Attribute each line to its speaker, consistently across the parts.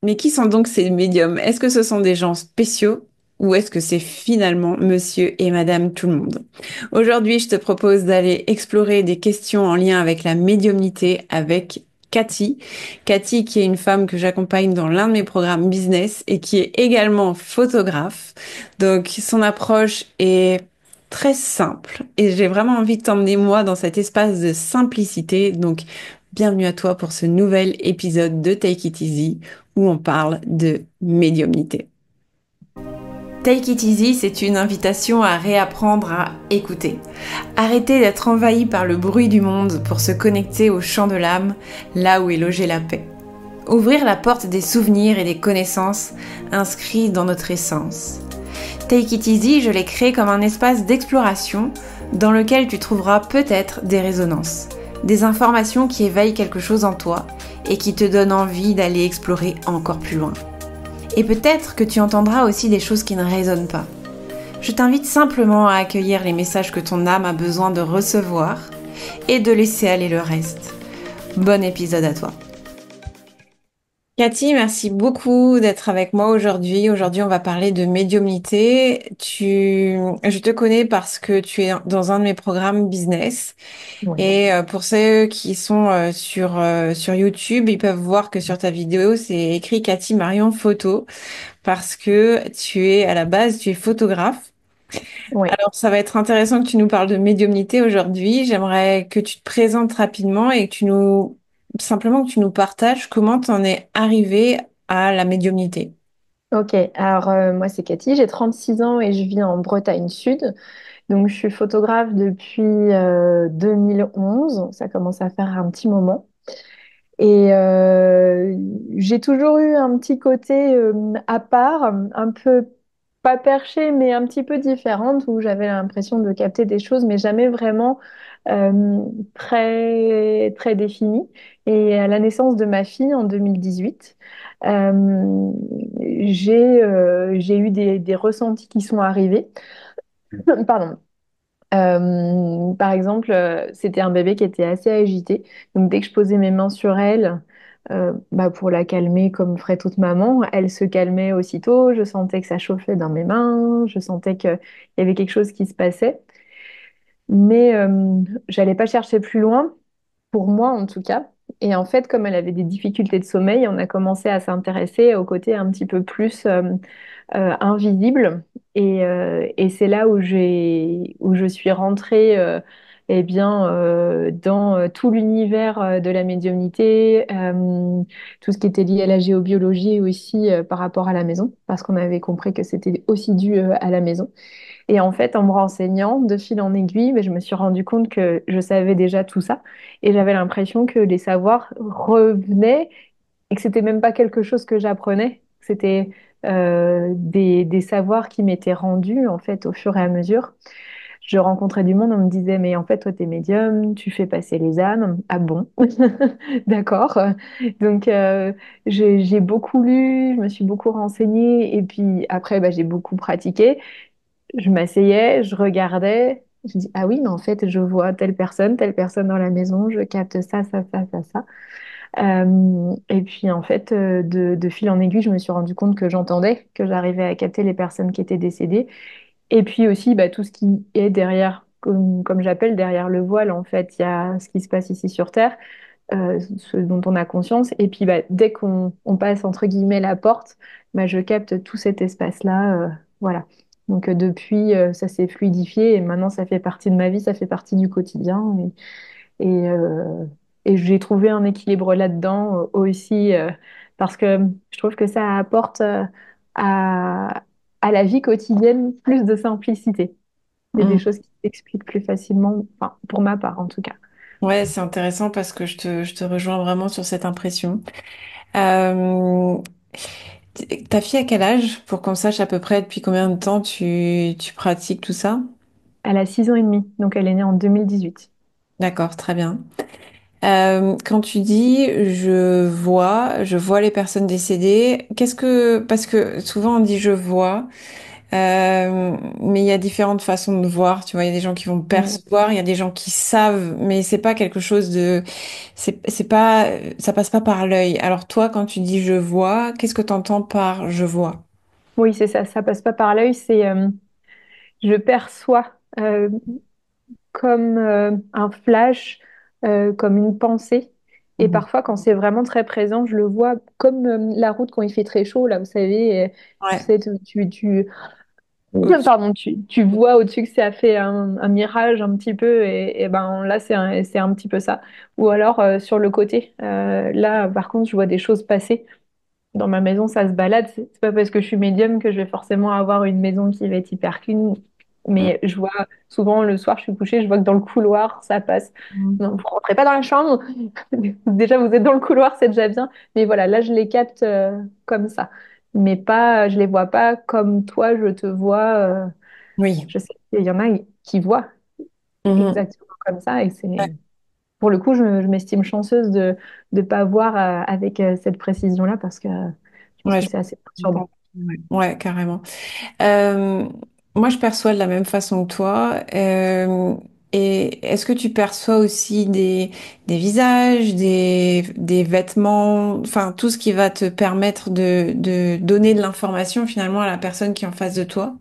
Speaker 1: Mais qui sont donc ces médiums? Est-ce que ce sont des gens spéciaux ou est-ce que c'est finalement monsieur et madame tout le monde? Aujourd'hui, je te propose d'aller explorer des questions en lien avec la médiumnité avec Cathy. Cathy, qui est une femme que j'accompagne dans l'un de mes programmes business et qui est également photographe. Donc, son approche est très simple et j'ai vraiment envie de t'emmener moi dans cet espace de simplicité. Donc, bienvenue à toi pour ce nouvel épisode de Take It Easy où on parle de médiumnité. Take It Easy, c'est une invitation à réapprendre à écouter. Arrêter d'être envahi par le bruit du monde pour se connecter au chant de l'âme, là où est logée la paix. Ouvrir la porte des souvenirs et des connaissances inscrits dans notre essence. Take It Easy, je l'ai créé comme un espace d'exploration dans lequel tu trouveras peut-être des résonances, des informations qui éveillent quelque chose en toi et qui te donnent envie d'aller explorer encore plus loin. Et peut-être que tu entendras aussi des choses qui ne résonnent pas. Je t'invite simplement à accueillir les messages que ton âme a besoin de recevoir et de laisser aller le reste. Bon épisode à toi. Cathy, merci beaucoup d'être avec moi aujourd'hui. Aujourd'hui, on va parler de médiumnité. Je te connais parce que tu es dans un de mes programmes business.
Speaker 2: Oui.
Speaker 1: Et pour ceux qui sont sur YouTube, ils peuvent voir que sur ta vidéo, c'est écrit Cathy Marion Photo parce que à la base, tu es photographe.
Speaker 2: Oui.
Speaker 1: Alors, ça va être intéressant que tu nous parles de médiumnité aujourd'hui. J'aimerais que tu te présentes rapidement et simplement que tu nous partages comment tu en es arrivé à la médiumnité.
Speaker 2: Ok, alors moi c'est Cathy, j'ai 36 ans et je vis en Bretagne Sud. Donc je suis photographe depuis 2011, ça commence à faire un petit moment. Et j'ai toujours eu un petit côté à part, un peu pas perché, mais un petit peu différente, où j'avais l'impression de capter des choses, mais jamais vraiment euh, très, très définies. Et à la naissance de ma fille en 2018, euh, j'ai eu des ressentis qui sont arrivés. Pardon. Par exemple, c'était un bébé qui était assez agité. Donc, dès que je posais mes mains sur elle, bah, pour la calmer comme ferait toute maman, elle se calmait aussitôt. Je sentais que ça chauffait dans mes mains. Je sentais qu'il y avait quelque chose qui se passait. Mais j'allais pas chercher plus loin, pour moi en tout cas. Et en fait, comme elle avait des difficultés de sommeil, on a commencé à s'intéresser au côté un petit peu plus invisible. Et c'est là où je suis rentrée eh bien, dans tout l'univers de la médiumnité, tout ce qui était lié à la géobiologie aussi par rapport à la maison, parce qu'on avait compris que c'était aussi dû à la maison. Et en fait, en me renseignant de fil en aiguille, ben, je me suis rendu compte que je savais déjà tout ça. Et j'avais l'impression que les savoirs revenaient et que c'était même pas quelque chose que j'apprenais. C'était des savoirs qui m'étaient rendus en fait au fur et à mesure. Je rencontrais du monde, on me disait, mais en fait, toi, t'es médium, tu fais passer les âmes. Ah bon? D'accord. Donc, j'ai beaucoup lu, je me suis beaucoup renseignée, et puis après, bah, j'ai beaucoup pratiqué. Je m'asseyais, je regardais, je dis, ah oui, mais en fait, je vois telle personne dans la maison, je capte ça, ça, ça, ça, ça. Et puis, en fait, de fil en aiguille, je me suis rendu compte que j'entendais, que j'arrivais à capter les personnes qui étaient décédées. Et puis aussi, bah, tout ce qui est derrière, comme j'appelle, derrière le voile, en fait, il y a ce qui se passe ici sur Terre, ce dont on a conscience. Et puis, bah, dès on passe, entre guillemets, la porte, bah, je capte tout cet espace-là. Voilà. Donc, depuis, ça s'est fluidifié et maintenant, ça fait partie de ma vie, ça fait partie du quotidien. Et, et j'ai trouvé un équilibre là-dedans aussi parce que je trouve que ça apporte à, à la vie quotidienne plus de simplicité. C'est des
Speaker 1: Mm.
Speaker 2: choses qui s'expliquent plus facilement, enfin, pour ma part en tout cas.
Speaker 1: Ouais, c'est intéressant parce que je te rejoins vraiment sur cette impression. Euh, Ta fille a quel âge pour qu'on sache à peu près depuis combien de temps tu pratiques tout ça?
Speaker 2: Elle a 6 ans et demi, donc elle est née en 2018.
Speaker 1: D'accord, très bien. Quand tu dis je vois les personnes décédées, parce que souvent on dit je vois. Mais il y a différentes façons de voir. Tu vois, il y a des gens qui vont percevoir, il y a des gens qui savent, mais c'est pas quelque chose de, c'est pas, ça passe pas par l'œil. Alors toi, quand tu dis je vois, qu'est-ce que tu entends par je vois?
Speaker 2: Oui, c'est ça, ça passe pas par l'œil, c'est je perçois comme un flash, comme une pensée. Et
Speaker 1: Mhm.
Speaker 2: parfois, quand c'est vraiment très présent, je le vois comme la route quand il fait très chaud, là, vous savez, tu
Speaker 1: Ouais.
Speaker 2: sais,
Speaker 1: Au-dessus.
Speaker 2: pardon, tu vois au-dessus que ça a fait un mirage un petit peu, et ben là, c'est un petit peu ça. Ou alors sur le côté, là, par contre, je vois des choses passer. Dans ma maison, ça se balade. C'est pas parce que je suis médium que je vais forcément avoir une maison qui va être hyper clean. Mais je vois souvent le soir, je suis couchée, je vois que dans le couloir, ça passe.
Speaker 1: Mhm.
Speaker 2: Non, vous rentrez pas dans la chambre. Déjà, vous êtes dans le couloir, c'est déjà bien. Mais voilà, là, je les capte comme ça. Mais pas, je les vois pas comme toi, je te vois.
Speaker 1: Oui.
Speaker 2: Je sais qu'il y en a qui voient
Speaker 1: Mhm.
Speaker 2: exactement comme ça. Et
Speaker 1: Ouais,
Speaker 2: c'est, pour le coup, je m'estime chanceuse de ne pas voir avec cette précision-là parce que je pense
Speaker 1: ouais,
Speaker 2: que
Speaker 1: je
Speaker 2: c'est assez
Speaker 1: comprends.
Speaker 2: perturbant.
Speaker 1: Ouais, ouais, carrément. Euh, Moi, je perçois de la même façon que toi. Et est-ce que tu perçois aussi des visages, des vêtements, enfin tout ce qui va te permettre de donner de l'information finalement à la personne qui est en face de toi?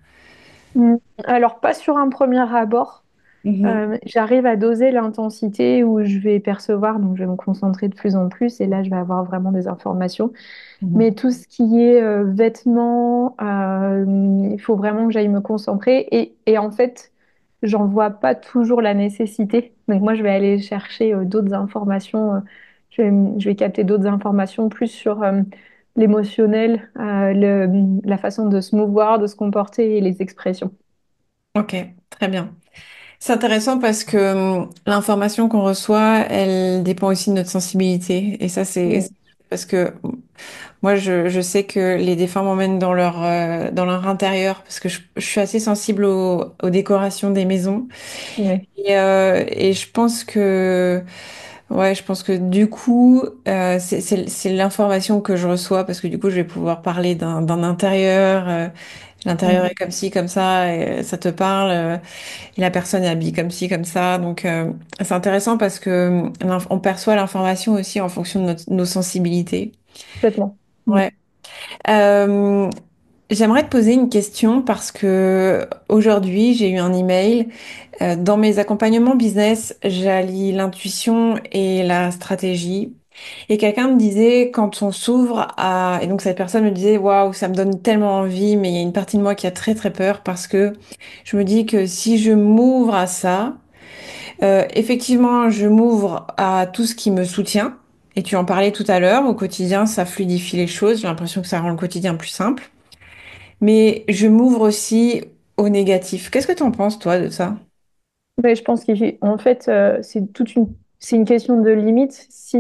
Speaker 2: Mm. Alors, pas sur un premier abord.
Speaker 1: Mhm,
Speaker 2: J'arrive à doser l'intensité où je vais percevoir, donc je vais me concentrer de plus en plus et là, je vais avoir vraiment des informations.
Speaker 1: mhm.
Speaker 2: Mais tout ce qui est vêtements, il faut vraiment que j'aille me concentrer. Et en fait, j'en vois pas toujours la nécessité. Donc moi, je vais aller chercher d'autres informations. Je vais capter d'autres informations plus sur l'émotionnel, la façon de se mouvoir, de se comporter et les expressions.
Speaker 1: Ok, très bien. C'est intéressant parce que l'information qu'on reçoit, elle dépend aussi de notre sensibilité. Et ça, c'est
Speaker 2: Mm.
Speaker 1: parce que moi, je sais que les défunts m'emmènent dans leur intérieur parce que je suis assez sensible aux décorations des maisons.
Speaker 2: Ouais.
Speaker 1: Et je pense que, ouais, je pense que du coup, c'est l'information que je reçois parce que du coup, je vais pouvoir parler d'un intérieur. L'intérieur
Speaker 2: Mm.
Speaker 1: est comme ci, comme ça, et ça te parle. Et la personne est habillée comme ci, comme ça. Donc, c'est intéressant parce que on perçoit l'information aussi en fonction de nos sensibilités.
Speaker 2: Complètement. Mm.
Speaker 1: Ouais. Euh, J'aimerais te poser une question parce que aujourd'hui, j'ai eu un email. Dans mes accompagnements business, j'allie l'intuition et la stratégie. Et quelqu'un me disait, quand on s'ouvre à... Et donc cette personne me disait, waouh, ça me donne tellement envie, mais il y a une partie de moi qui a très très peur parce que je me dis que si je m'ouvre à ça, effectivement, je m'ouvre à tout ce qui me soutient. Et tu en parlais tout à l'heure, au quotidien, ça fluidifie les choses. J'ai l'impression que ça rend le quotidien plus simple. Mais je m'ouvre aussi au négatif. Qu'est-ce que tu en penses, toi, de ça?
Speaker 2: Ouais, je pense qu'en fait, c'est une question de limite. Si,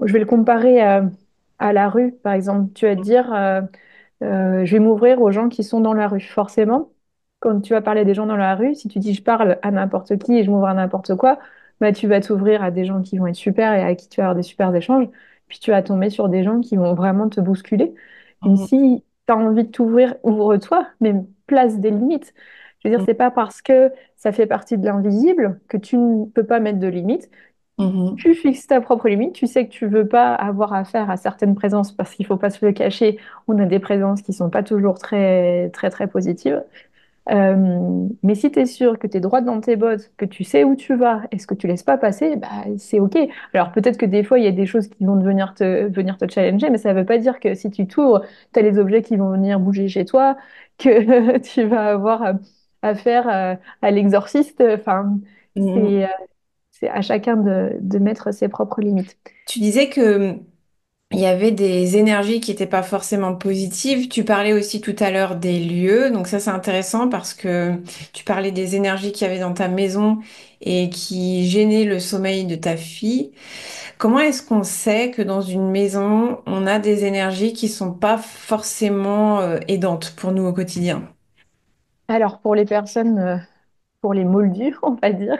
Speaker 2: je vais le comparer à la rue, par exemple. Tu vas te dire, je vais m'ouvrir aux gens qui sont dans la rue. Forcément, quand tu vas parler des gens dans la rue, si tu dis je parle à n'importe qui et je m'ouvre à n'importe quoi, bah, tu vas t'ouvrir à des gens qui vont être super et à qui tu vas avoir des super échanges. Puis tu vas tomber sur des gens qui vont vraiment te bousculer. Donc
Speaker 1: Mhm,
Speaker 2: si tu as envie de t'ouvrir, ouvre-toi, mais place des limites. Je veux dire, c'est pas parce que ça fait partie de l'invisible que tu ne peux pas mettre de limites.
Speaker 1: mhm,
Speaker 2: Tu fixes ta propre limite, tu sais que tu veux pas avoir affaire à certaines présences parce qu'il faut pas se le cacher, on a des présences qui sont pas toujours très très très positives. Mais si tu es sûr que tu es droite dans tes bottes, que tu sais où tu vas et ce que tu laisses pas passer, bah, c'est OK. Alors peut-être que des fois, il y a des choses qui vont venir te challenger, mais ça veut pas dire que si tu t'ouvres, tu as les objets qui vont venir bouger chez toi, que tu vas avoir affaire à l'exorciste. Enfin,
Speaker 1: mhm.
Speaker 2: c'est c'est à chacun de mettre ses propres limites.
Speaker 1: Tu disais que il y avait des énergies qui n'étaient pas forcément positives. Tu parlais aussi tout à l'heure des lieux. Donc ça, c'est intéressant parce que tu parlais des énergies qu'il y avait dans ta maison et qui gênaient le sommeil de ta fille. Comment est-ce qu'on sait que dans une maison, on a des énergies qui sont pas forcément aidantes pour nous au quotidien?
Speaker 2: Alors, pour les personnes, pour les moldus, on va dire,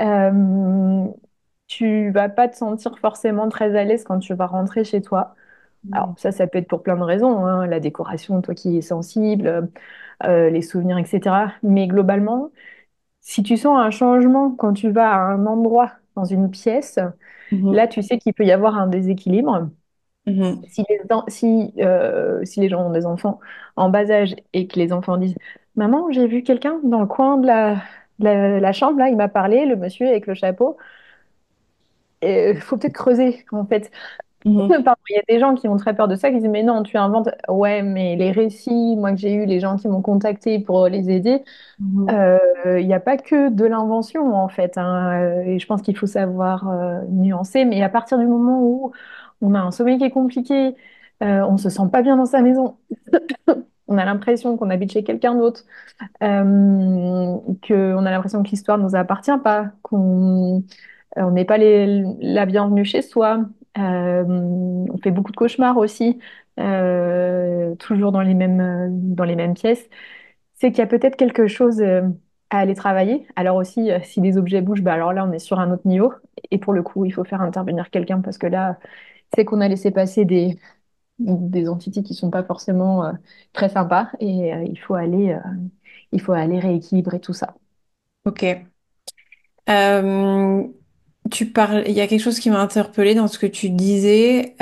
Speaker 2: euh, tu vas pas te sentir forcément très à l'aise quand tu vas rentrer chez toi. Alors ça peut être pour plein de raisons, hein, la décoration, toi qui es sensible, les souvenirs, etc. Mais globalement, si tu sens un changement quand tu vas à un endroit dans une pièce,
Speaker 1: Mhm.
Speaker 2: là tu sais qu'il peut y avoir un déséquilibre.
Speaker 1: Mhm.
Speaker 2: Si les gens ont des enfants en bas âge et que les enfants disent, Maman, j'ai vu quelqu'un dans le coin de la chambre, là, il m'a parlé, le monsieur avec le chapeau. Il faut peut-être creuser, en fait.
Speaker 1: Mhm.
Speaker 2: Pardon, il y a des gens qui ont très peur de ça, qui disent, mais non, tu inventes. Ouais, mais les récits, moi que j'ai eu, les gens qui m'ont contacté pour les aider,
Speaker 1: Mhm.
Speaker 2: euh, il n'y a pas que de l'invention, en fait, hein. Et je pense qu'il faut savoir nuancer, mais à partir du moment où on a un sommeil qui est compliqué, on se sent pas bien dans sa maison, on a l'impression qu'on habite chez quelqu'un d'autre, qu'on a l'impression que l'histoire ne nous appartient pas, qu'on on n'est pas la bienvenue chez soi. On fait beaucoup de cauchemars aussi, toujours dans les mêmes pièces. C'est qu'il y a peut-être quelque chose à aller travailler. Alors aussi, si les objets bougent, bah alors là, on est sur un autre niveau. Et pour le coup, il faut faire intervenir quelqu'un parce que là, c'est qu'on a laissé passer des entités qui sont pas forcément très sympas et il faut aller rééquilibrer tout ça.
Speaker 1: Ok. Euh, il y a quelque chose qui m'a interpellée dans ce que tu disais.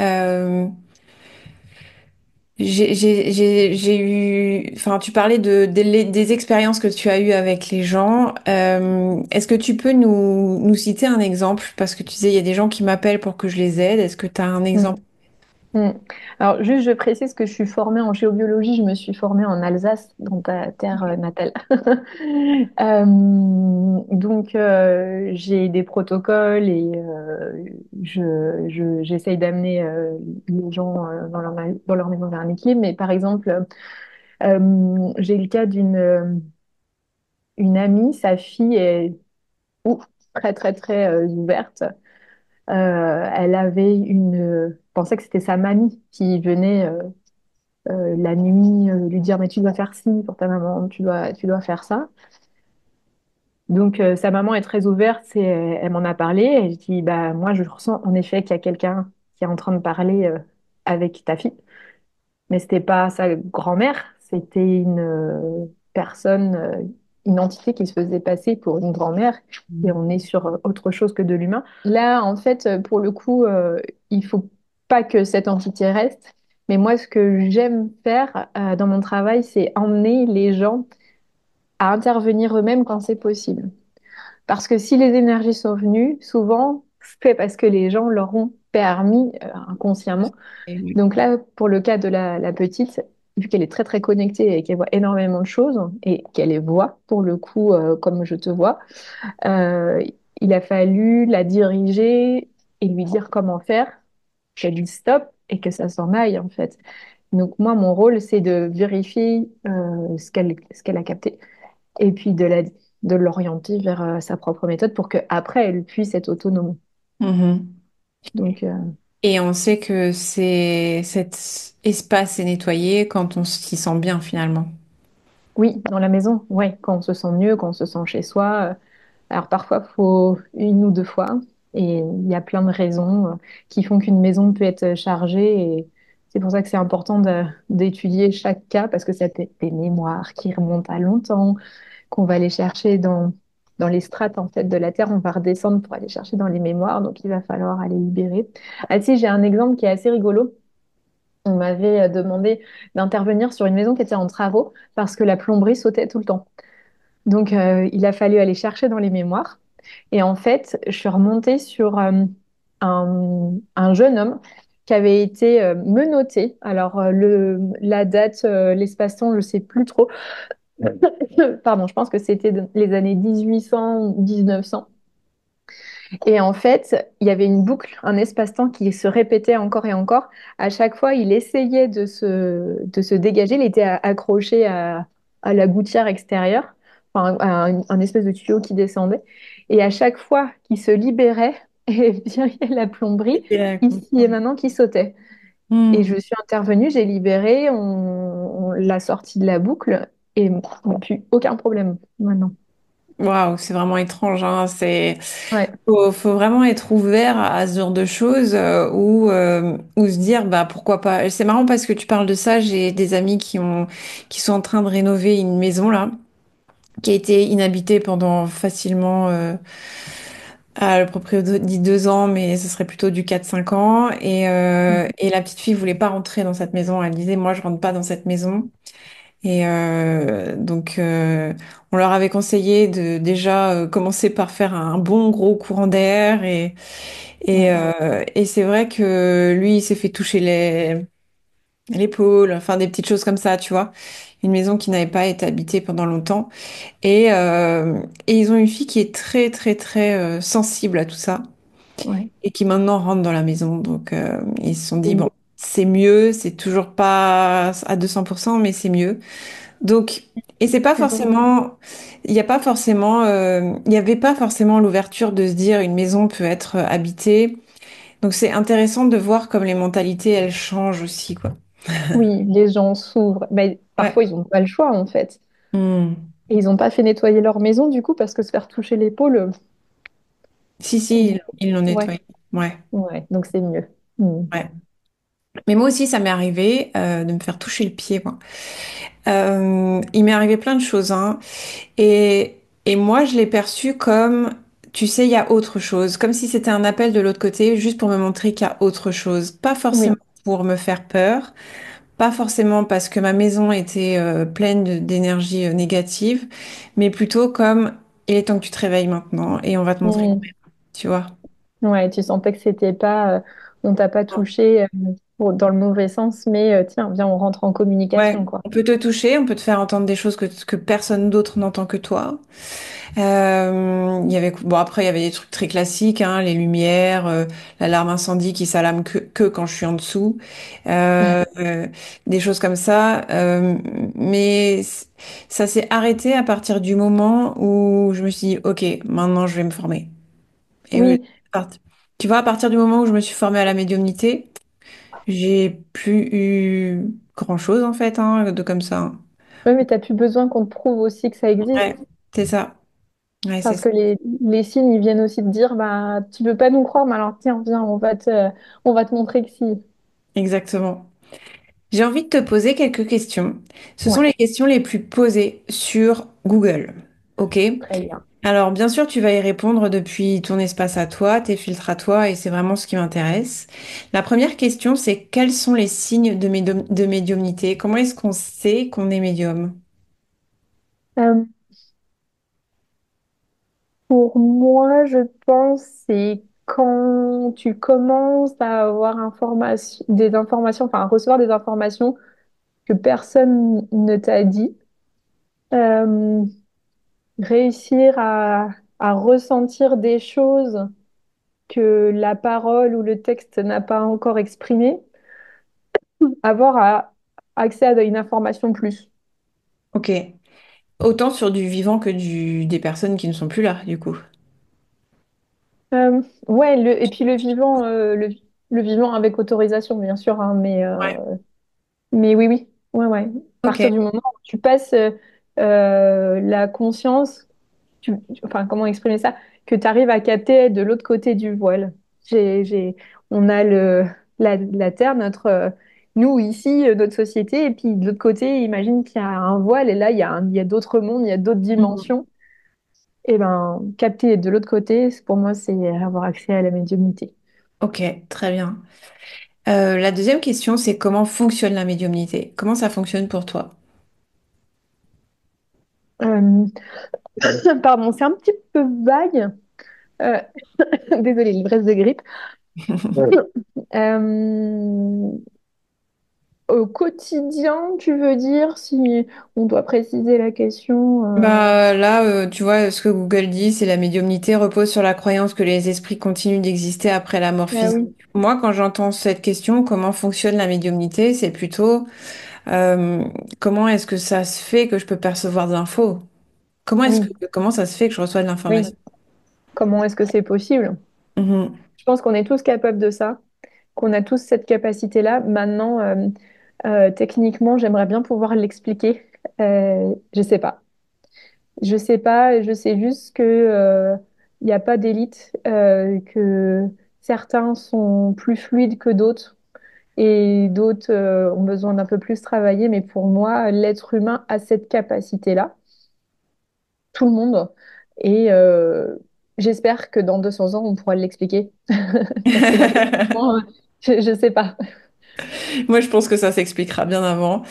Speaker 1: J'ai eu, enfin, tu parlais des expériences que tu as eues avec les gens. Est-ce que tu peux nous citer un exemple? Parce que tu disais, il y a des gens qui m'appellent pour que je les aide. Est-ce que tu as un
Speaker 2: Mm.
Speaker 1: exemple?
Speaker 2: Mm. Alors, juste, je précise que je suis formée en géobiologie, je me suis formée en Alsace, dans ta terre natale. J'ai des protocoles et j'essaye d'amener les gens dans leur maison vers un équilibre. Mais par exemple, j'ai le cas une amie, sa fille est ouf, très, très, très ouverte. Elle avait pensait que c'était sa mamie qui venait la nuit, lui dire mais tu dois faire ci pour ta maman, tu dois faire ça. Donc sa maman est très ouverte, elle m'en a parlé, et je dis bah moi je ressens en effet qu'il y a quelqu'un qui est en train de parler avec ta fille, mais c'était pas sa grand-mère, c'était une personne, une entité qui se faisait passer pour une grand-mère, et on est sur autre chose que de l'humain. Là en fait pour le coup il faut pas que cette entité reste. Mais moi, ce que j'aime faire dans mon travail, c'est emmener les gens à intervenir eux-mêmes quand c'est possible. Parce que si les énergies sont venues, souvent, c'est parce que les gens leur ont permis inconsciemment.
Speaker 1: Oui.
Speaker 2: Donc là, pour le cas de la petite, vu qu'elle est très très connectée et qu'elle voit énormément de choses et qu'elle les voit pour le coup comme je te vois, euh, il a fallu la diriger et lui dire comment faire, qu'elle dise stop et que ça s'en aille en fait. Donc moi, mon rôle, c'est de vérifier ce qu'elle a capté et puis de l'orienter vers sa propre méthode pour qu'après, elle puisse être autonome.
Speaker 1: Mhm.
Speaker 2: Donc
Speaker 1: Et on sait que cet espace est nettoyé quand on s'y sent bien finalement.
Speaker 2: oui, dans la maison, ouais, quand on se sent mieux, quand on se sent chez soi. Alors parfois, il faut une ou deux fois et il y a plein de raisons qui font qu'une maison peut être chargée et c'est pour ça que c'est important d'étudier chaque cas parce que ça peut être des mémoires qui remontent à longtemps, qu'on va aller chercher dans les strates en fait de la Terre. On va redescendre pour aller chercher dans les mémoires, donc il va falloir aller libérer. Ah si, j'ai un exemple qui est assez rigolo. On m'avait demandé d'intervenir sur une maison qui était en travaux parce que la plomberie sautait tout le temps. Donc il a fallu aller chercher dans les mémoires. Et en fait, je suis remontée sur un jeune homme qui avait été menotté. Alors, la date, l'espace-temps, je ne sais plus trop. Pardon, je pense que c'était les années 1800, 1900. Et en fait, il y avait une boucle, un espace-temps qui se répétait encore et encore. À chaque fois, il essayait de se dégager. Il était accroché à la gouttière extérieure, enfin, à un espèce de tuyau qui descendait. Et à chaque fois qu'il se libérait, eh bien, il y a la plomberie,
Speaker 1: C'était la
Speaker 2: ici et
Speaker 1: conscience.
Speaker 2: maintenant, qui sautait. Et je suis intervenue, j'ai libéré, on l'a sorti de la boucle et on n'a plus aucun problème maintenant.
Speaker 1: Waouh, c'est vraiment étrange, hein.
Speaker 2: Ouais.
Speaker 1: Faut vraiment être ouvert à ce genre de choses ou se dire bah pourquoi pas. C'est marrant parce que tu parles de ça. J'ai des amis qui sont en train de rénover une maison là, qui a été inhabitée pendant facilement. Le propriétaire dit 2 ans, mais ce serait plutôt du 4 5 ans. Et la petite fille voulait pas rentrer dans cette maison. Elle disait moi je rentre pas dans cette maison. Donc, on leur avait conseillé de déjà commencer par faire un bon gros courant d'air.
Speaker 2: Mm.
Speaker 1: Et c'est vrai que lui, il s'est fait toucher l'épaule, enfin des petites choses comme ça, tu vois. Une maison qui n'avait pas été habitée pendant longtemps. Et ils ont une fille qui est très, très, très sensible à tout ça
Speaker 2: Ouais.
Speaker 1: et qui maintenant rentre dans la maison. Donc, ils se sont
Speaker 2: C'est
Speaker 1: dit, bon,
Speaker 2: mieux.
Speaker 1: c'est mieux, c'est toujours pas à 200%, mais c'est mieux. Donc, et c'est pas
Speaker 2: Ils ont-
Speaker 1: forcément, il n'y a pas forcément, il n'y avait pas forcément l'ouverture de se dire une maison peut être habitée. Donc, c'est intéressant de voir comme les mentalités, elles changent aussi, quoi.
Speaker 2: Oui, les gens s'ouvrent. Mais
Speaker 1: Ouais.
Speaker 2: parfois, ils n'ont pas le choix, en fait.
Speaker 1: Hmm.
Speaker 2: Et ils n'ont pas fait nettoyer leur maison, du coup, parce que se faire toucher l'épaule,
Speaker 1: Si, si,
Speaker 2: bon,
Speaker 1: ils l'ont
Speaker 2: ouais,
Speaker 1: nettoyé. Ouais,
Speaker 2: ouais, donc c'est mieux. Mm.
Speaker 1: ouais. Mais moi aussi, ça m'est arrivé de me faire toucher le pied, moi. Il m'est arrivé plein de choses, hein. Et moi, je l'ai perçu comme, tu sais, il y a autre chose. Comme si c'était un appel de l'autre côté, juste pour me montrer qu'il y a autre chose. Pas forcément
Speaker 2: Oui,
Speaker 1: pour me faire peur, pas forcément parce que ma maison était pleine d'énergie négative, mais plutôt comme, il est temps que tu te réveilles maintenant et on va te montrer,
Speaker 2: mm.
Speaker 1: tu vois.
Speaker 2: Ouais, tu sentais que c'était pas, on t'a pas touché dans le mauvais sens, mais tiens, viens, on rentre en
Speaker 1: Ouais,
Speaker 2: communication, quoi.
Speaker 1: on peut te toucher, on peut te faire entendre des choses que personne d'autre n'entend que toi. Bon, après, il y avait des trucs très classiques, hein, les lumières, l'alarme incendie qui s'allume que quand je suis en dessous, des choses comme ça. Ça s'est arrêté à partir du moment où je me suis dit, OK, maintenant je vais me former. Et
Speaker 2: Oui,
Speaker 1: part- tu vois, à partir du moment où je me suis formée à la médiumnité, j'ai plus eu grand-chose en fait, hein, de comme ça, hein.
Speaker 2: ouais, mais t'as plus besoin qu'on te prouve aussi que ça
Speaker 1: Ouais,
Speaker 2: existe.
Speaker 1: c'est ça. Ouais, c'est
Speaker 2: Parce
Speaker 1: ça.
Speaker 2: que les signes, ils viennent aussi te dire, bah, tu veux pas nous croire, mais alors tiens, viens, on va te montrer que si.
Speaker 1: Exactement. J'ai envie de te poser quelques questions. Ce sont
Speaker 2: Ouais,
Speaker 1: les questions les plus posées sur Google. OK?
Speaker 2: très bien.
Speaker 1: Alors, bien sûr, tu vas y répondre depuis ton espace à toi, tes filtres à toi, et c'est vraiment ce qui m'intéresse. La première question, c'est quels sont les signes de médiumnité? Comment est-ce qu'on sait qu'on est médium?
Speaker 2: Euh, pour moi, je pense c'est quand tu commences à avoir des informations, enfin à recevoir des informations que personne ne t'a dit, euh, réussir à ressentir des choses que la parole ou le texte n'a pas encore exprimées, accès à une information plus.
Speaker 1: OK. Autant sur du vivant que des personnes qui ne sont plus là, du coup.
Speaker 2: Ouais, et puis le vivant avec autorisation, bien sûr, hein,
Speaker 1: Ouais.
Speaker 2: mais oui, oui, ouais, ouais. À
Speaker 1: OK.
Speaker 2: partir du moment où tu passes la conscience, enfin, comment exprimer ça, que tu arrives à capter de l'autre côté du voile. J'ai, j'ai, on a la Terre, nous ici, notre société, et puis de l'autre côté, imagine qu'il y a un voile, et là, il y a d'autres mondes, il y a d'autres
Speaker 1: Mhm.
Speaker 2: dimensions. Et ben, capter de l'autre côté, pour moi, c'est avoir accès à la médiumnité.
Speaker 1: OK, très bien. La deuxième question, c'est comment fonctionne la médiumnité? Comment ça fonctionne pour toi?
Speaker 2: Euh, Pardon, c'est un petit peu vague. Euh, Désolée, l'ivresse de grippe. Euh, Au quotidien, tu veux dire, si on doit préciser la question.
Speaker 1: Bah là, tu vois, ce que Google dit, c'est la médiumnité repose sur la croyance que les esprits continuent d'exister après la mort
Speaker 2: Ah
Speaker 1: physique.
Speaker 2: oui,
Speaker 1: Moi, quand j'entends cette question, comment fonctionne la médiumnité, c'est plutôt euh, comment est-ce que ça se fait que je peux percevoir de l'info?
Speaker 2: oui,
Speaker 1: Comment ça se fait que je reçois de
Speaker 2: oui.
Speaker 1: l'information?
Speaker 2: Comment est-ce que c'est possible?
Speaker 1: Mhm.
Speaker 2: Je pense qu'on est tous capables de ça, qu'on a tous cette capacité-là. Maintenant, techniquement, j'aimerais bien pouvoir l'expliquer. Je sais pas. Je sais pas, je sais juste que il n'y a pas d'élite, que certains sont plus fluides que d'autres et d'autres ont besoin d'un peu plus travailler. Mais pour moi, l'être humain a cette capacité-là, tout le monde. Et j'espère que dans 200 ans, on pourra l'expliquer. Parce que là, pour l'instant, je sais pas.
Speaker 1: Moi, je pense que ça s'expliquera bien avant.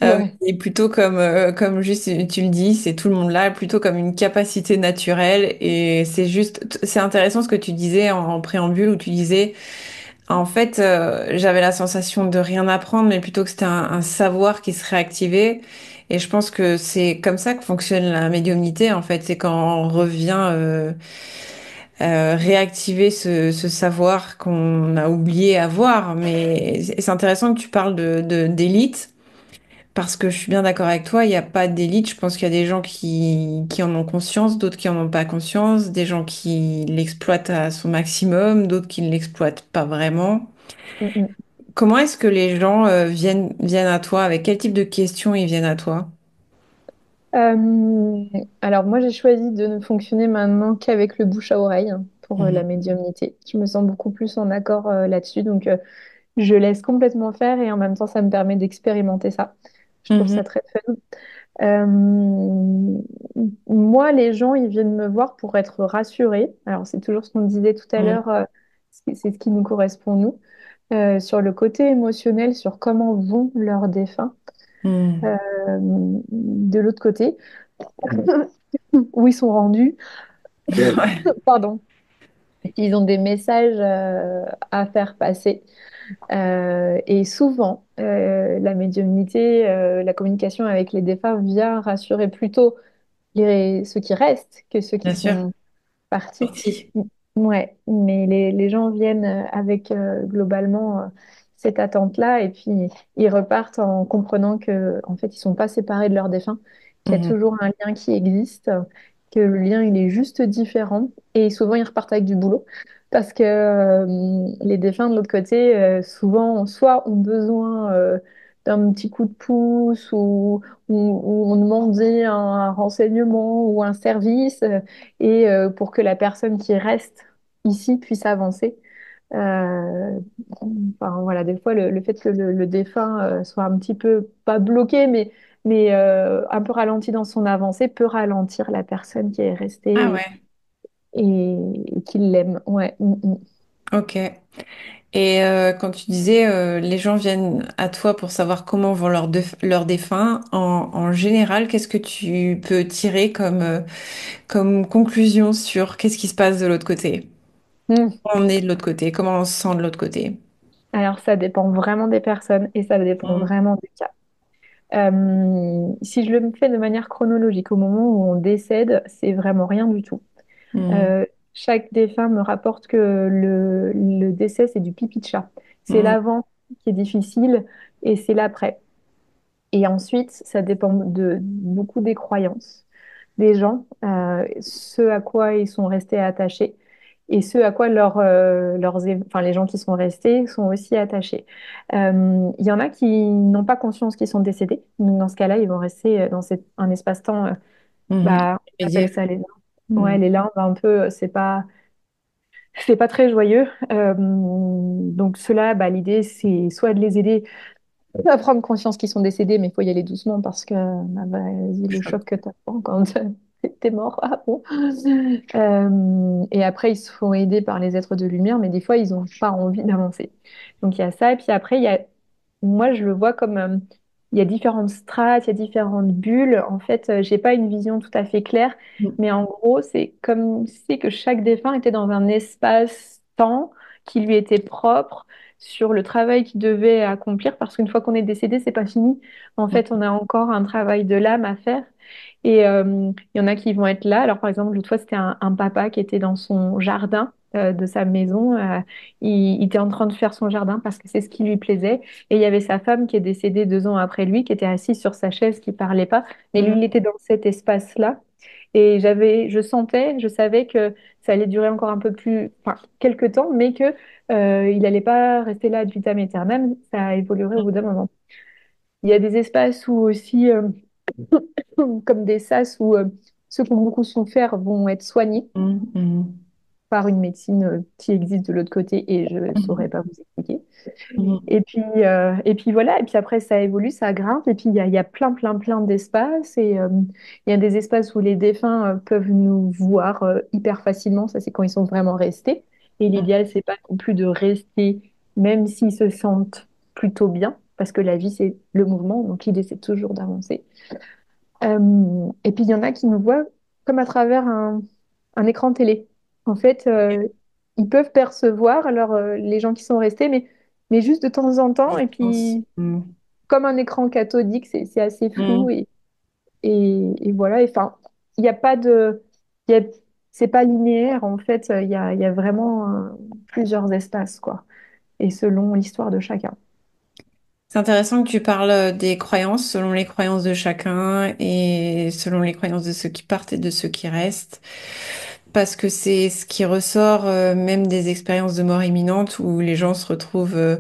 Speaker 2: Ouais.
Speaker 1: Et plutôt comme juste tu le dis, c'est tout le monde là, plutôt comme une capacité naturelle. Et c'est juste, c'est intéressant ce que tu disais en préambule où tu disais, en fait, j'avais la sensation de rien apprendre, mais plutôt que c'était un savoir qui se réactivait. Et je pense que c'est comme ça que fonctionne la médiumnité, en fait. C'est quand on revient réactiver ce savoir qu'on a oublié avoir. Mais c'est intéressant que tu parles d'élite. Parce que je suis bien d'accord avec toi, il n'y a pas d'élite. Je pense qu'il y a des gens qui en ont conscience, d'autres qui en ont pas conscience, des gens qui l'exploitent à son maximum, d'autres qui ne l'exploitent pas vraiment.
Speaker 2: Mm, mm.
Speaker 1: Comment est-ce que les gens viennent à toi? Avec quel type de questions ils viennent à toi?
Speaker 2: Euh, alors moi j'ai choisi de ne fonctionner maintenant qu'avec le bouche à oreille pour la
Speaker 1: Mhm.
Speaker 2: médiumnité. Je me sens beaucoup plus en accord là-dessus, donc je laisse complètement faire et en même temps ça me permet d'expérimenter ça. Je trouve ça
Speaker 1: Mhm.
Speaker 2: très fun. Euh, Moi les gens ils viennent me voir pour être rassurés. Alors c'est toujours ce qu'on disait tout à
Speaker 1: Mhm.
Speaker 2: l'heure, c'est ce qui nous correspond nous. Sur le côté émotionnel, sur comment vont leurs défunts.
Speaker 1: Mhm.
Speaker 2: Euh, de l'autre côté, où ils sont rendus,
Speaker 1: Ouais,
Speaker 2: pardon, ils ont des messages à faire passer. Et souvent, la médiumnité, la communication avec les défunts vient rassurer plutôt ceux qui restent que ceux qui
Speaker 1: bien sûr.
Speaker 2: sont partie.
Speaker 1: Parti.
Speaker 2: Ouais, mais les gens viennent avec globalement cette attente-là et puis ils repartent en comprenant que en fait ils sont pas séparés de leurs défunts, qu'il y a
Speaker 1: Mhm.
Speaker 2: toujours un lien qui existe, que le lien il est juste différent et souvent ils repartent avec du boulot parce que les défunts de l'autre côté souvent soit ont besoin d'un petit coup de pouce ou ont demandé un renseignement ou un service et pour que la personne qui reste ici puisse avancer. Euh, enfin, voilà, des fois, le fait que le défunt soit un petit peu, pas bloqué, mais un peu ralenti dans son avancée, peut ralentir la personne qui est
Speaker 1: Ah
Speaker 2: restée
Speaker 1: ouais,
Speaker 2: et qui l'aime. Ouais. Mm, mm.
Speaker 1: ok. Et quand tu disais les gens viennent à toi pour savoir comment vont leurs défunts, en général, qu'est-ce que tu peux tirer comme conclusion sur qu'est-ce qui se passe de l'autre côté?
Speaker 2: Mm.
Speaker 1: Comment on est de l'autre côté? Comment on se sent de l'autre côté?
Speaker 2: Alors, ça dépend vraiment des personnes et ça dépend
Speaker 1: Mm.
Speaker 2: vraiment du cas. Si je le fais de manière chronologique, au moment où on décède, c'est vraiment rien du tout.
Speaker 1: Mm.
Speaker 2: Euh, Chaque défunt me rapporte que le décès, c'est du pipi de chat. C'est
Speaker 1: Mm.
Speaker 2: l'avant qui est difficile et c'est l'après. Et ensuite, ça dépend de beaucoup des croyances des gens, ce à quoi ils sont restés attachés et ce à quoi enfin, les gens qui sont restés sont aussi attachés. Il y en a qui n'ont pas conscience qu'ils sont décédés. Donc, dans ce cas-là, ils vont rester dans un espace-temps,
Speaker 1: Mhm.
Speaker 2: bah, on
Speaker 1: Immédiat.
Speaker 2: appelle ça les limbes. Ouais,
Speaker 1: Mm.
Speaker 2: les limbes, un peu, c'est pas très joyeux. Donc cela, bah, l'idée, c'est soit de les aider à prendre conscience qu'ils sont décédés, mais il faut y aller doucement parce que bah, vas-y, le choc que tu apprends quand t'es mort. Ah bon. Et après, ils se font aider par les êtres de lumière, mais des fois, ils n'ont pas envie d'avancer. Donc il y a ça. Et puis après, moi, je le vois comme il y a différentes strates, il y a différentes bulles. En fait, j'ai pas une vision tout à fait claire,
Speaker 1: Mm.
Speaker 2: mais en gros, c'est comme si que chaque défunt était dans un espace-temps qui lui était propre sur le travail qu'il devait accomplir, parce qu'une fois qu'on est décédé, c'est pas fini. En fait, on a encore un travail de l'âme à faire. Et il y en a qui vont être là. Alors, par exemple, l'autre fois, c'était un papa qui était dans son jardin de sa maison. Il était en train de faire son jardin parce que c'est ce qui lui plaisait. Et il y avait sa femme qui est décédée 2 ans après lui, qui était assise sur sa chaise, qui parlait pas. Mais lui,
Speaker 1: Mm.
Speaker 2: il était dans cet espace-là. Et je savais que ça allait durer encore un peu plus, enfin, quelques temps, mais que il n'allait pas rester là ad vitam aeternam. Ça évoluerait au bout d'un moment. Il y a des espaces où aussi comme des sas où ceux qui ont beaucoup souffert vont être soignés
Speaker 1: Mhm. Mhm.
Speaker 2: par une médecine qui existe de l'autre côté et je ne saurais pas vous expliquer.
Speaker 1: Mhm.
Speaker 2: Et puis voilà, et puis après ça évolue, ça grimpe, et puis il y a plein, plein, plein d'espaces, et il y a des espaces où les défunts peuvent nous voir hyper facilement, ça c'est quand ils sont vraiment restés. Et l'idéal, c'est pas non plus de rester, même s'ils se sentent plutôt bien, parce que la vie c'est le mouvement, donc l'idée c'est toujours d'avancer. Et puis il y en a qui nous voient comme à travers un écran télé. En fait, ils peuvent percevoir alors, les gens qui sont restés, mais juste de temps en temps. Et
Speaker 1: Distance.
Speaker 2: puis,
Speaker 1: Mhm.
Speaker 2: comme un écran cathodique, c'est assez flou.
Speaker 1: Mhm.
Speaker 2: Et voilà. Enfin, il n'y a pas de. il y a- c'est pas linéaire. En fait, il y a vraiment plusieurs espaces, quoi. Et selon l'histoire de chacun.
Speaker 1: C'est intéressant que tu parles des croyances selon les croyances de chacun et selon les croyances de ceux qui partent et de ceux qui restent. Parce que c'est ce qui ressort même des expériences de mort imminente où les gens se retrouvent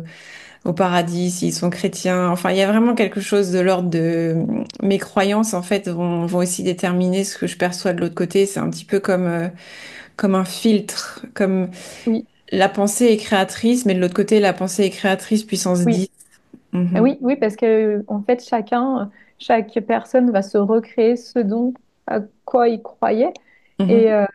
Speaker 1: au paradis s'ils sont chrétiens. Enfin, il y a vraiment quelque chose de l'ordre de mes croyances en fait vont aussi déterminer ce que je perçois de l'autre côté. C'est un petit peu comme un filtre, comme
Speaker 2: Oui,
Speaker 1: la pensée est créatrice, mais de l'autre côté, la pensée est créatrice puissance
Speaker 2: oui.
Speaker 1: 10. Mhm.
Speaker 2: Oui, oui, parce que en fait, chaque personne va se recréer ce dont à quoi il croyait. Et,
Speaker 1: Mhm.
Speaker 2: euh,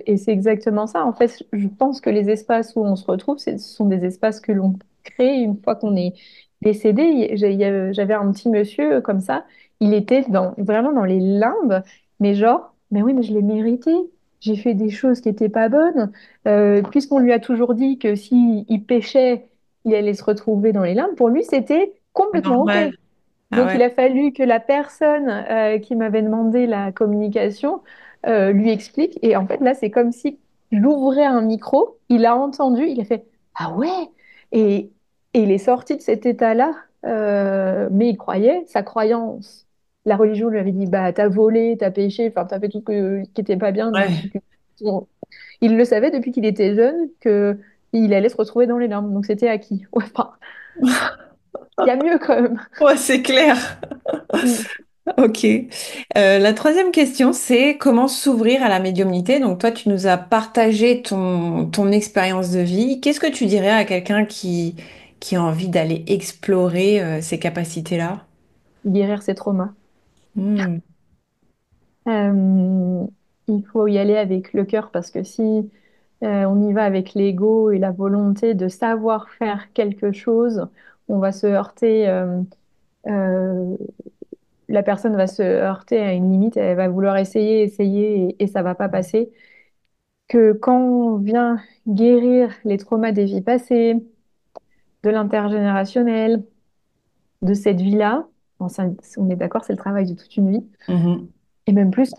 Speaker 2: et c'est exactement ça. En fait, je pense que les espaces où on se retrouve, ce sont des espaces que l'on crée une fois qu'on est décédé. J'avais un petit monsieur comme ça. Il était vraiment dans les limbes, mais genre, mais oui, mais je l'ai mérité. J'ai fait des choses qui étaient pas bonnes. Puisqu'on lui a toujours dit que s'il il péchait, il allait se retrouver dans les limbes. Pour lui, c'était complètement OK.
Speaker 1: Normal. Ah
Speaker 2: Donc,
Speaker 1: ouais.
Speaker 2: il a fallu que la personne qui m'avait demandé la communication lui explique. Et en fait, là, c'est comme si j'ouvrais un micro, il a entendu, il a fait «Ah ouais!» et, et il est sorti de cet état-là, mais il croyait, sa croyance. La religion lui avait dit «Bah, t'as volé, t'as péché, enfin, t'as fait tout qui était pas bien».
Speaker 1: Ouais.
Speaker 2: Il le savait depuis qu'il était jeune que il allait se retrouver dans les limbes. Donc, c'était acquis. Ouais, enfin, il y a mieux quand même.
Speaker 1: Ouais, c'est clair.
Speaker 2: Mm.
Speaker 1: Ok. La troisième question, c'est comment s'ouvrir à la médiumnité. Donc toi, tu nous as partagé ton expérience de vie. Qu'est-ce que tu dirais à quelqu'un qui a envie d'aller explorer ces capacités-là?
Speaker 2: Guérir ses traumas.
Speaker 1: Hmm.
Speaker 2: Euh, il faut y aller avec le cœur parce que si on y va avec l'ego et la volonté de savoir faire quelque chose, on va se heurter, euh, la personne va se heurter à une limite, elle va vouloir essayer, essayer et ça va pas passer. Que quand on vient guérir les traumas des vies passées, de l'intergénérationnel, de cette vie-là, bon, on est d'accord, c'est le travail de toute une vie,
Speaker 1: Mhm.
Speaker 2: et même plus.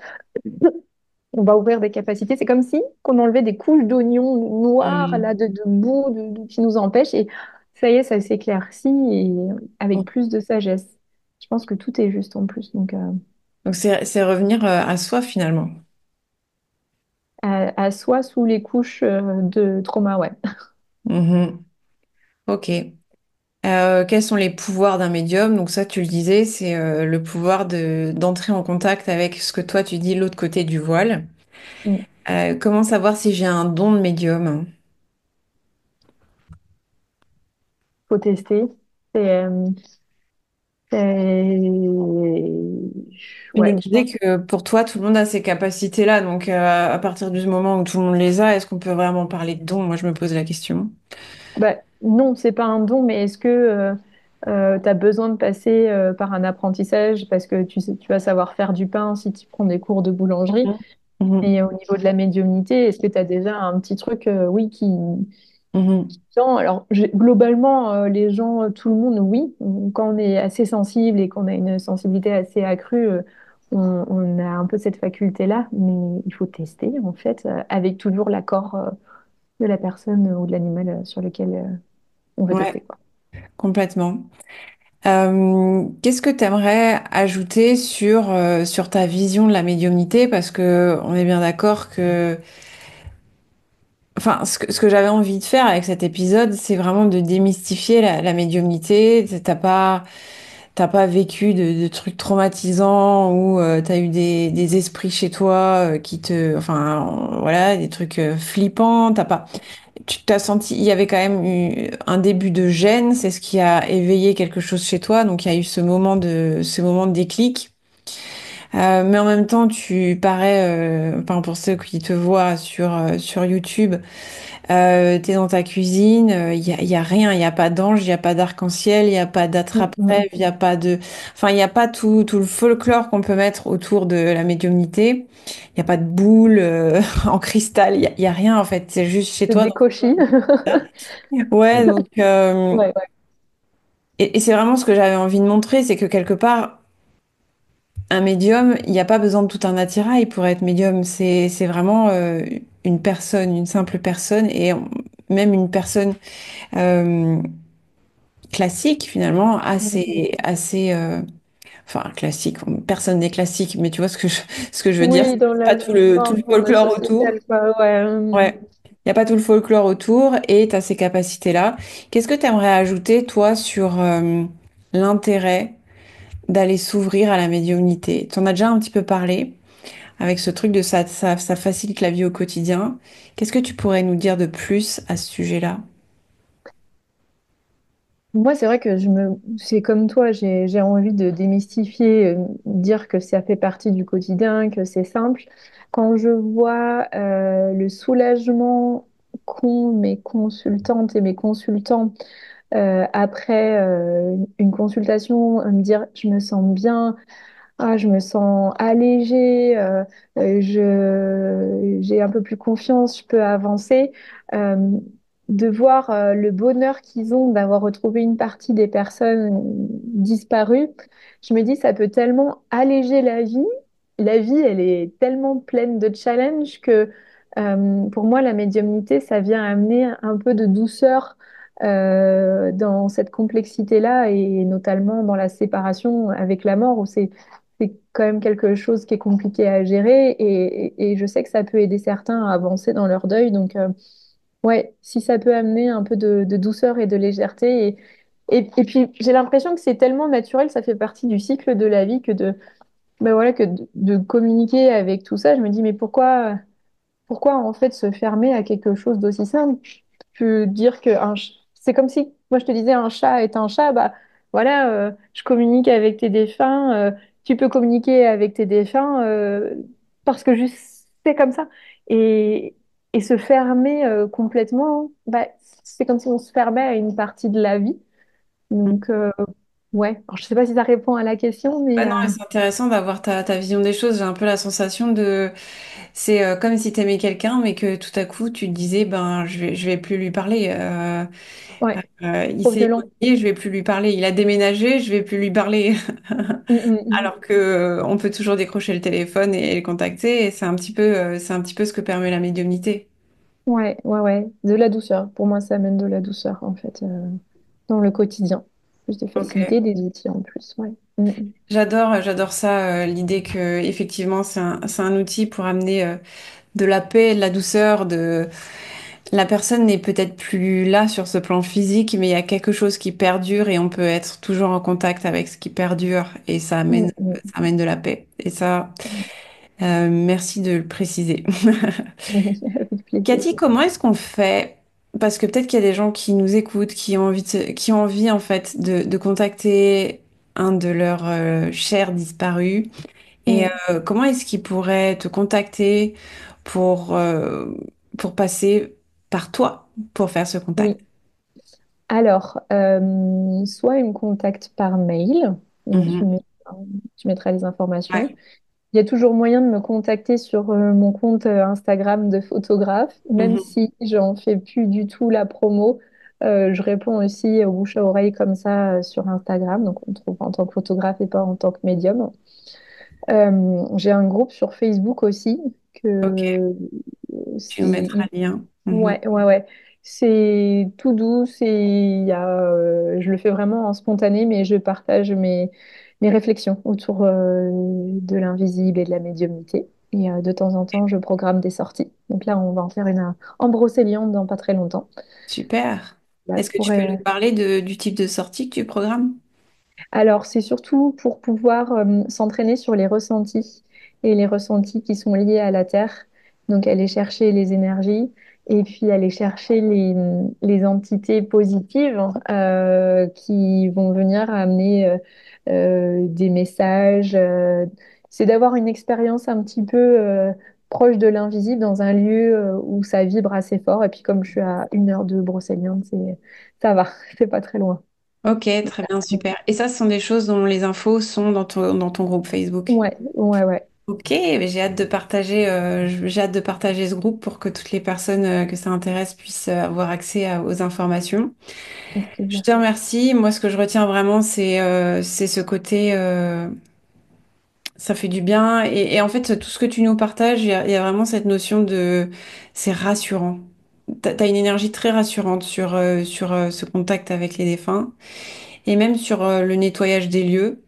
Speaker 2: On va ouvrir des capacités. C'est comme si qu'on enlevait des couches d'oignons noirs
Speaker 1: Mhm.
Speaker 2: là, de boue qui nous empêchent. Et ça y est, ça s'éclaircit et avec plus de sagesse. Je pense que tout est juste en plus. Donc,
Speaker 1: Donc c'est revenir à soi finalement.
Speaker 2: à soi sous les couches de trauma, ouais.
Speaker 1: Mhm. Ok. Quels sont les pouvoirs d'un médium? Donc ça, tu le disais, c'est le pouvoir d'entrer en contact avec ce que toi tu dis l'autre côté du voile.
Speaker 2: Il
Speaker 1: Comment savoir si j'ai un don de médium?
Speaker 2: faut tester. C'est,
Speaker 1: Tu nous
Speaker 2: ouais, je
Speaker 1: disais
Speaker 2: pense.
Speaker 1: que pour toi, tout le monde a ces capacités-là. Donc à partir du moment où tout le monde les a, est-ce qu'on peut vraiment parler de don? Moi, je me pose la question.
Speaker 2: Bah, non, c'est pas un don, mais est-ce que tu as besoin de passer par un apprentissage parce que tu vas savoir faire du pain si tu prends des cours de boulangerie?
Speaker 1: Mhm. Mhm.
Speaker 2: Et au niveau de la médiumnité, est-ce que tu as déjà un petit truc, oui,
Speaker 1: Mhm.
Speaker 2: non, alors globalement, les gens, tout le monde, oui. Quand on est assez sensible et qu'on a une sensibilité assez accrue, on a un peu cette faculté-là, mais il faut tester en fait, avec toujours l'accord de la personne ou de l'animal sur lequel on veut
Speaker 1: Ouais,
Speaker 2: tester, quoi.
Speaker 1: complètement. Qu'est-ce que tu aimerais ajouter sur ta vision de la médiumnité? Parce que on est bien d'accord que, enfin, ce que j'avais envie de faire avec cet épisode, c'est vraiment de démystifier la médiumnité. T'as pas, t'as pas vécu de trucs traumatisants ou t'as eu des esprits chez toi qui te, enfin, voilà, des trucs flippants. T'as pas, tu t'as senti, il y avait quand même eu un début de gêne, c'est ce qui a éveillé quelque chose chez toi. Donc il y a eu ce moment de déclic. Mais en même temps, tu parais, enfin pour ceux qui te voient sur YouTube, t'es dans ta cuisine, il y a rien, il y a pas d'ange, il y a pas d'arc-en-ciel, il y a pas
Speaker 2: Mm, mm.
Speaker 1: d'attrape-rêve, il y a pas de, enfin il y a pas tout le folklore qu'on peut mettre autour de la médiumnité. Il y a pas de boule en cristal, il y a rien en fait. C'est juste chez
Speaker 2: De
Speaker 1: toi.
Speaker 2: décochis.
Speaker 1: Ouais, donc
Speaker 2: Ouais, ouais.
Speaker 1: et c'est vraiment ce que j'avais envie de montrer, c'est que quelque part. Un médium, il n'y a pas besoin de tout un attirail pour être médium. C'est vraiment une personne, une simple personne, même une personne euh, classique finalement,
Speaker 2: Mm.
Speaker 1: enfin classique. Personne n'est classique, mais tu vois ce que je veux dire,
Speaker 2: Oui,
Speaker 1: c'est pas tout le
Speaker 2: dans le
Speaker 1: folklore autour.
Speaker 2: sociétal, quoi. Ouais.
Speaker 1: Ouais. Il n'y a pas tout le folklore autour et tu as ces capacités-là. Qu'est-ce que tu aimerais ajouter, toi, sur l'intérêt d'aller s'ouvrir à la médiumnité? Tu en as déjà un petit peu parlé. Avec ce truc de ça facilite la vie au quotidien. Qu'est-ce que tu pourrais nous dire de plus à ce sujet-là?
Speaker 2: Moi, c'est vrai que c'est comme toi, j'ai envie de démystifier, dire que ça fait partie du quotidien, que c'est simple. Quand je vois le soulagement qu'ont mes consultantes et mes consultants après une consultation, me dire je me sens bien, ah, je me sens allégée, j'ai un peu plus confiance, je peux avancer. Euh, de voir le bonheur qu'ils ont d'avoir retrouvé une partie des personnes disparues, je me dis ça peut tellement alléger la vie. La vie, elle est tellement pleine de challenges que pour moi, la médiumnité, ça vient amener un peu de douceur dans cette complexité-là et notamment dans la séparation avec la mort où c'est quand même quelque chose qui est compliqué à gérer et je sais que ça peut aider certains à avancer dans leur deuil. Donc, ouais, si ça peut amener un peu de douceur et de légèreté. Et puis, j'ai l'impression que c'est tellement naturel, ça fait partie du cycle de la vie que ben voilà, que de communiquer avec tout ça. Je me dis, mais pourquoi en fait se fermer à quelque chose d'aussi simple? Tu peux dire que c'est comme si moi je te disais un chat est un chat, bah voilà, je communique avec tes défunts, tu peux communiquer avec tes défunts parce que juste c'est comme ça. Et, et se fermer complètement, bah, c'est comme si on se fermait à une partie de la vie. Donc ouais, alors, je sais pas si ça répond à la question,
Speaker 1: Ouais,
Speaker 2: mais
Speaker 1: non, mais c'est intéressant d'avoir ta vision des choses. J'ai un peu la sensation de... C'est comme si tu aimais quelqu'un, mais que tout à coup, tu te disais, ben, je vais plus lui parler.
Speaker 2: ouais,
Speaker 1: Il
Speaker 2: trop
Speaker 1: s'est
Speaker 2: violent.
Speaker 1: éloigné, je vais plus lui parler. Il a déménagé, je vais plus lui parler.
Speaker 2: Mm, mm, mm.
Speaker 1: Alors que, on peut toujours décrocher le téléphone et le contacter. Et c'est un petit peu ce que permet la médiumnité.
Speaker 2: Ouais, ouais, ouais, de la douceur. Pour moi, ça amène de la douceur, en fait, dans le quotidien. Plus de
Speaker 1: Ok.
Speaker 2: facilité, des outils en plus, ouais. Mm, mm.
Speaker 1: J'adore ça, l'idée que effectivement c'est un outil pour amener de la paix, de la douceur, de la personne n'est peut-être plus là sur ce plan physique, mais il y a quelque chose qui perdure et on peut être toujours en contact avec ce qui perdure et
Speaker 2: Mm, mm,
Speaker 1: ça amène de la paix. Et ça,
Speaker 2: mm.
Speaker 1: merci de le préciser.
Speaker 2: Avec plaisir.
Speaker 1: Cathy, comment est-ce qu'on fait? Parce que peut-être qu'il y a des gens qui nous écoutent, qui ont envie en fait de contacter un de leurs chers disparus. Et
Speaker 2: Mm,
Speaker 1: comment est-ce qu'ils pourraient te contacter pour, euh, pour passer par toi pour faire ce contact?
Speaker 2: oui. Alors, soit ils me contactent par mail, donc
Speaker 1: Mhm.
Speaker 2: tu mettras les informations.
Speaker 1: Ouais.
Speaker 2: Il y a toujours moyen de me contacter sur mon compte Instagram de photographe, même
Speaker 1: Mhm.
Speaker 2: si j'en fais plus du tout la promo. Je réponds aussi au bouche à oreille comme ça sur Instagram, donc on trouve en tant que photographe et pas en tant que médium. J'ai un groupe sur Facebook aussi
Speaker 1: Ok,
Speaker 2: que
Speaker 1: tu nous mettras
Speaker 2: c'est
Speaker 1: le lien. Mhm.
Speaker 2: ouais, ouais, ouais. C'est tout doux, je le fais vraiment en spontané, mais je partage mes réflexions autour de l'invisible et de la médiumnité. Et de temps en temps, je programme des sorties. Donc là, on va en faire une en Brocéliande dans pas très longtemps.
Speaker 1: Super.
Speaker 2: Là,
Speaker 1: Est-ce que tu peux nous parler du type de sortie que tu programmes?
Speaker 2: Alors, c'est surtout pour pouvoir s'entraîner sur les ressentis et les ressentis qui sont liés à la Terre. Donc, aller chercher les énergies et puis aller chercher les entités positives qui vont venir amener des messages. C'est d'avoir une expérience un petit peu proche de l'invisible dans un lieu où ça vibre assez fort. Et puis, comme je suis à 1 heure de Brocéliande, ça va, c'est pas très loin.
Speaker 1: Ok, très bien, super. Et ça, ce sont des choses dont les infos sont dans ton groupe Facebook.
Speaker 2: Ouais, ouais, ouais.
Speaker 1: Ok, mais j'ai hâte de partager ce groupe pour que toutes les personnes que ça intéresse puissent avoir accès aux informations.
Speaker 2: Avec
Speaker 1: Je
Speaker 2: plaisir.
Speaker 1: te remercie. Moi, ce que je retiens vraiment, c'est ce côté, ça fait du bien. Et en fait, tout ce que tu nous partages, il y a vraiment cette notion de, c'est rassurant. T'as une énergie très rassurante sur ce contact avec les défunts et même sur le nettoyage des lieux.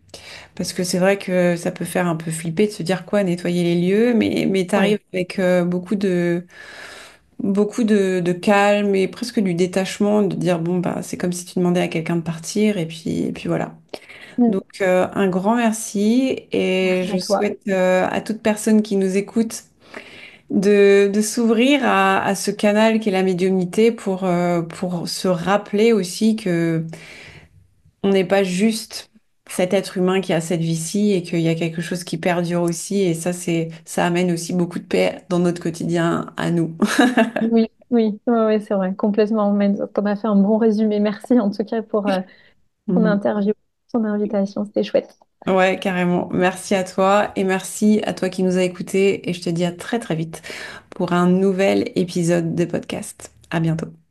Speaker 1: Parce que c'est vrai que ça peut faire un peu flipper de se dire quoi, nettoyer les lieux, mais
Speaker 2: Ouais.
Speaker 1: t'arrives avec beaucoup de calme et presque du détachement, de dire bon bah c'est comme si tu demandais à quelqu'un de partir et puis voilà.
Speaker 2: Mm.
Speaker 1: Donc un grand merci et
Speaker 2: Merci
Speaker 1: je
Speaker 2: à toi.
Speaker 1: souhaite à toute personne qui nous écoute de s'ouvrir à ce canal qu'est la médiumnité pour se rappeler aussi que on n'est pas juste cet être humain qui a cette vie-ci et qu'il y a quelque chose qui perdure aussi. Et ça, ça amène aussi beaucoup de paix dans notre quotidien à nous.
Speaker 2: Oui, oui, ouais, ouais, c'est vrai, complètement. Mais t'en as fait un bon résumé. Merci en tout cas pour ton
Speaker 1: Mhm.
Speaker 2: interview, ton invitation. C'était chouette.
Speaker 1: Ouais, carrément. Merci à toi et merci à toi qui nous a écoutés. Et je te dis à très très vite pour un nouvel épisode de podcast. À bientôt.